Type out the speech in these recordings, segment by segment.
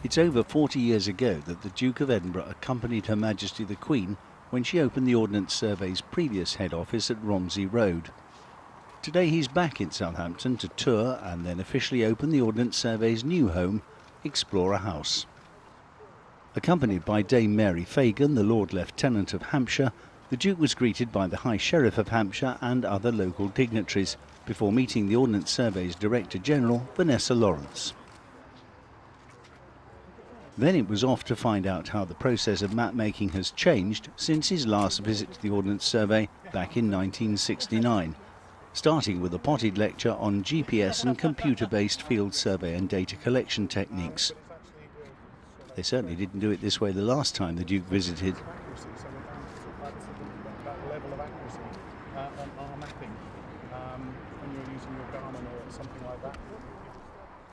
It's over 40 years ago that the Duke of Edinburgh accompanied Her Majesty the Queen when she opened the Ordnance Survey's previous head office at Romsey Road. Today he's back in Southampton to tour and then officially open the Ordnance Survey's new home, Explorer House. Accompanied by Dame Mary Fagan, the Lord Lieutenant of Hampshire, the Duke was greeted by the High Sheriff of Hampshire and other local dignitaries before meeting the Ordnance Survey's Director General, Vanessa Lawrence. Then it was off to find out how the process of map making has changed since his last visit to the Ordnance Survey back in 1969, starting with a potted lecture on GPS and computer-based field survey and data collection techniques. They certainly didn't do it this way the last time the Duke visited.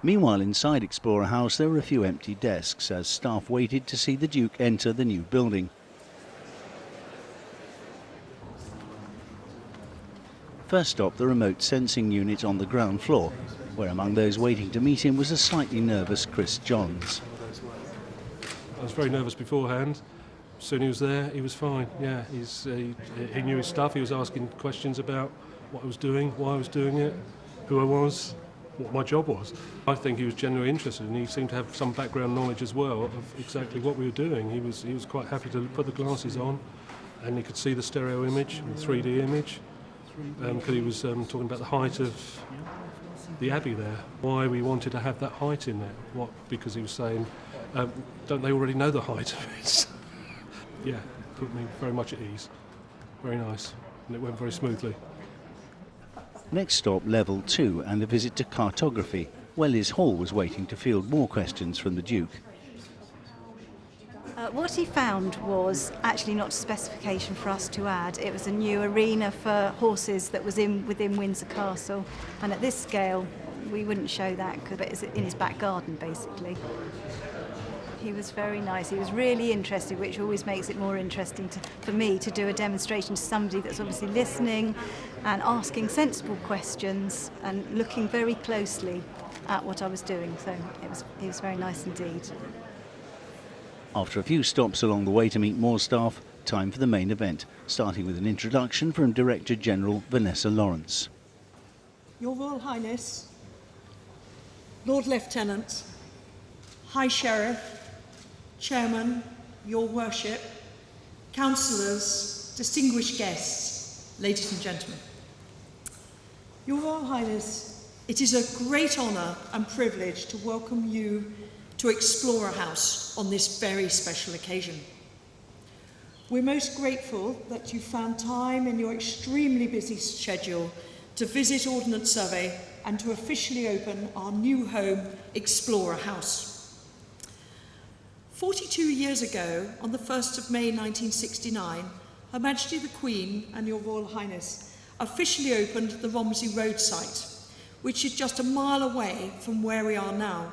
Meanwhile, inside Explorer House there were a few empty desks as staff waited to see the Duke enter the new building. First stop, the remote sensing unit on the ground floor, where among those waiting to meet him was a slightly nervous Chris Johns. I was very nervous beforehand. As soon as he was there, he was fine. Yeah, he knew his stuff. He was asking questions about what I was doing, why I was doing it, who I was, what my job was. I think he was genuinely interested, and he seemed to have some background knowledge as well of exactly what we were doing. He was quite happy to put the glasses on, and he could see the stereo image, the 3D image, because he was talking about the height of the Abbey there, why we wanted to have that height in there. Because he was saying, don't they already know the height of it? Yeah, put me very much at ease. Very nice, and it went very smoothly. Next stop, level 2, and a visit to Cartography, where Liz Hall was waiting to field more questions from the Duke. What he found was actually not a specification for us to add. It was a new arena for horses that was within Windsor Castle, and at this scale we wouldn't show that because it's in his back garden basically. He was very nice. He was really interested, which always makes it more interesting for me to do a demonstration to somebody that's obviously listening and asking sensible questions and looking very closely at what I was doing. So it was very nice indeed. After a few stops along the way to meet more staff, time for the main event, starting with an introduction from Director General Vanessa Lawrence. Your Royal Highness, Lord Lieutenant, High Sheriff, Chairman, Your Worship, Councillors, distinguished guests, ladies and gentlemen. Your Royal Highness, it is a great honour and privilege to welcome you to Explorer House on this very special occasion. We're most grateful that you found time in your extremely busy schedule to visit Ordnance Survey and to officially open our new home, Explorer House. 42 years ago, on the 1st of May 1969, Her Majesty the Queen and Your Royal Highness officially opened the Romsey Road site, which is just a mile away from where we are now.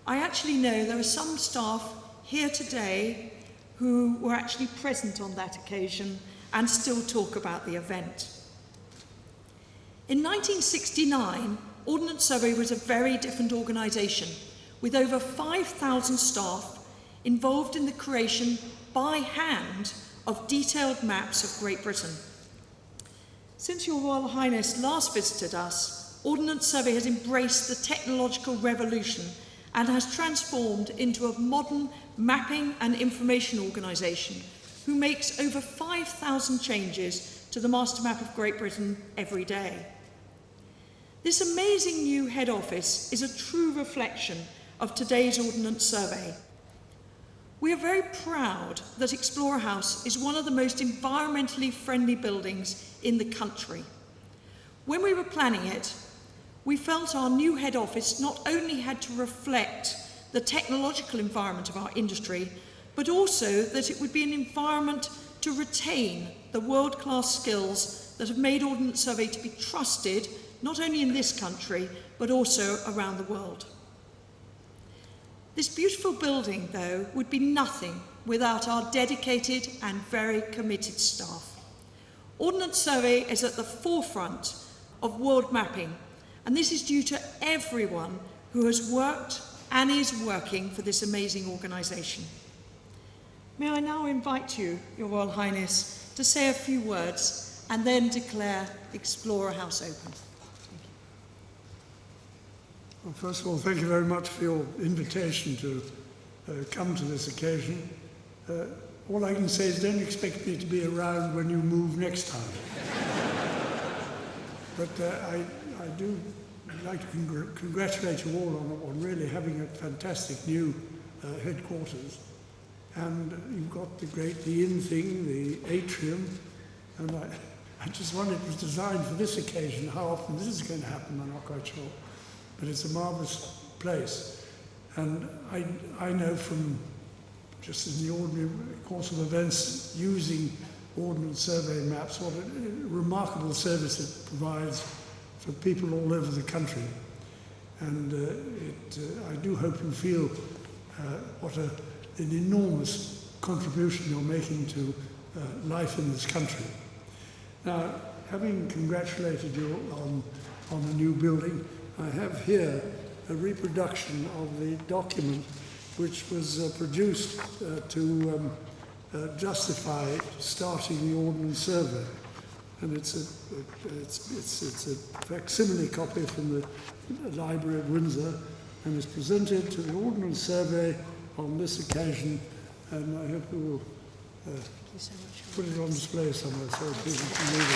I actually know there are some staff here today who were actually present on that occasion and still talk about the event. In 1969, Ordnance Survey was a very different organisation, with over 5,000 staff involved in the creation by hand of detailed maps of Great Britain. Since Your Royal Highness last visited us, Ordnance Survey has embraced the technological revolution and has transformed into a modern mapping and information organisation who makes over 5,000 changes to the master map of Great Britain every day. This amazing new head office is a true reflection of today's Ordnance Survey. We are very proud that Explorer House is one of the most environmentally friendly buildings in the country. When we were planning it, we felt our new head office not only had to reflect the technological environment of our industry, but also that it would be an environment to retain the world-class skills that have made Ordnance Survey to be trusted, not only in this country, but also around the world. This beautiful building, though, would be nothing without our dedicated and very committed staff. Ordnance Survey is at the forefront of world mapping, and this is due to everyone who has worked and is working for this amazing organisation. May I now invite you, Your Royal Highness, to say a few words and then declare the Explorer House open. Well, first of all, thank you very much for your invitation to come to this occasion. All I can say is don't expect me to be around when you move next time. But I do like to congratulate you all on really having a fantastic new headquarters. And you've got the inn thing, the atrium, and I just wondered, it was designed for this occasion. How often this is going to happen, I'm not quite sure. But it's a marvellous place. And I know from just in the ordinary course of events, using Ordnance Survey maps, what a remarkable service it provides for people all over the country. And I do hope you feel what an enormous contribution you're making to life in this country. Now, having congratulated you on the new building, I have here a reproduction of the document which was produced to justify starting the Ordnance Survey. And it's a facsimile copy from the Library of Windsor, and is presented to the Ordnance Survey on this occasion, and I hope we will put it on display somewhere so people can read it.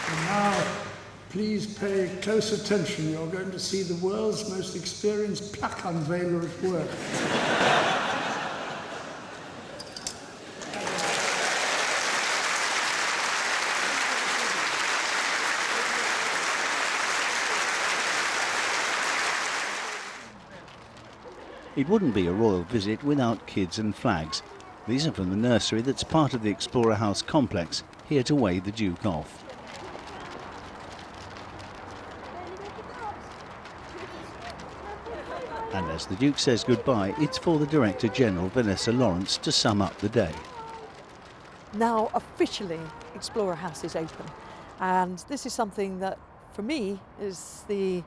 And now, please pay close attention. You're going to see the world's most experienced plaque unveiler at work. It wouldn't be a royal visit without kids and flags. These are from the nursery that's part of the Explorer House complex, here to wave the Duke off. And as the Duke says goodbye, it's for the Director General, Vanessa Lawrence, to sum up the day. Now officially Explorer House is open, and this is something that for me is the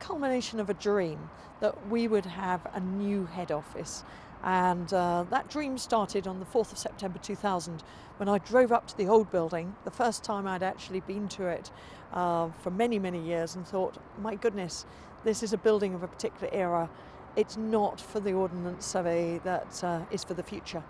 culmination of a dream, that we would have a new head office. And that dream started on the 4th of September 2000 when I drove up to the old building, the first time I'd actually been to it for many, many years, and thought, my goodness, this is a building of a particular era. It's not for the Ordnance Survey that is for the future.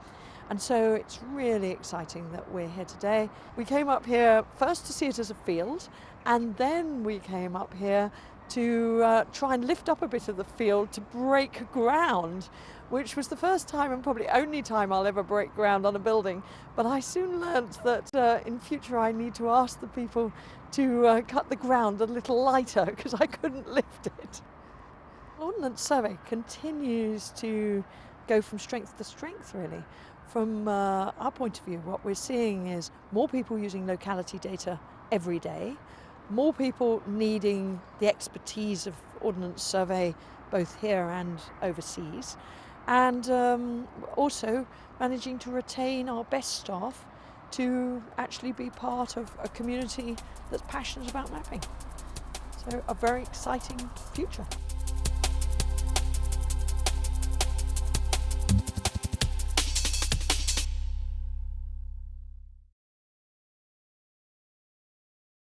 And so it's really exciting that we're here today. We came up here first to see it as a field, and then we came up here to try and lift up a bit of the field to break ground, which was the first time and probably only time I'll ever break ground on a building. But I soon learnt that in future I need to ask the people to cut the ground a little lighter because I couldn't lift it. Ordnance Survey continues to go from strength to strength, really. From our point of view, what we're seeing is more people using locality data every day, more people needing the expertise of Ordnance Survey both here and overseas, and also managing to retain our best staff to actually be part of a community that's passionate about mapping. So a very exciting future.